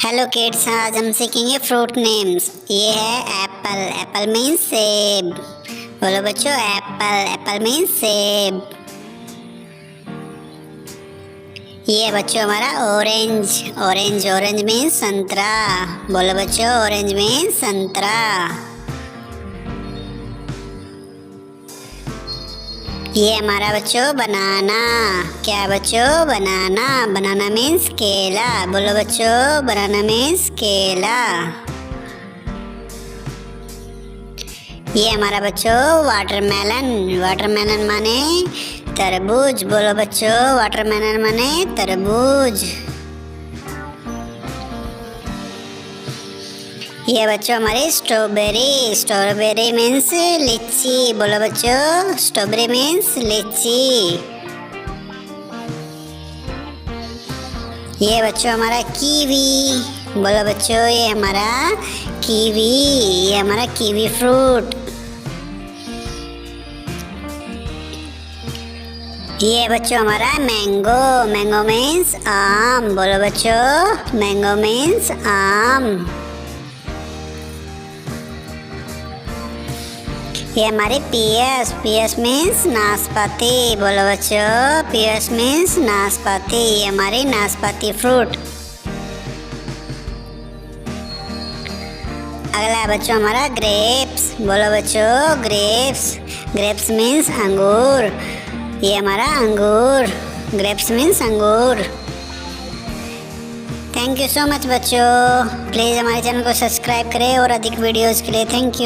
Hello kids, आज हम सीखेंगे फ्रूट नेम्स। ये है एप्पल। एप्पल मीन्स सेब। बोलो बच्चों, एप्पल। एप्पल मीन्स सेब। ये है बच्चों हमारा ऑरेंज। ऑरेंज ऑरेंज मीन्स संतरा। बोलो बच्चों, ऑरेंज मीन्स संतरा। ये हमारा बच्चों बनाना। क्या बच्चों? बनाना। बनाना मीन्स केला। बोलो बच्चों, बनाना मीन्स केला। ये हमारा बच्चों वाटरमेलन। वाटरमेलन माने तरबूज। बोलो बच्चों, वाटरमेलन माने तरबूज। ये बच्चों हमारी स्ट्रॉबेरी। स्ट्रॉबेरी मीन्स लीची। बोलो बच्चों, स्ट्रॉबेरी मीन्स लीची। ये बच्चों हमारा कीवी। बोलो बच्चों, ये हमारा कीवी। ये हमारा कीवी फ्रूट। ये बच्चों हमारा मैंगो। मैंगो मीन्स आम। बोलो बच्चों, मैंगो मीन्स आम। ये हमारे पियर्स। पियर्स मीन्स नाशपाती। बोलो बच्चों, पियर्स मीन्स नाशपाती। ये हमारी नाशपाती फ्रूट। अगला बच्चों हमारा ग्रेप्स। बोलो बच्चों, ग्रेप्स। ग्रेप्स मीन्स अंगूर। ये हमारा अंगूर। ग्रेप्स मीन्स अंगूर। थैंक यू सो मच बच्चों। प्लीज़ हमारे चैनल को सब्सक्राइब करें और अधिक वीडियोज़ के लिए। Thank you.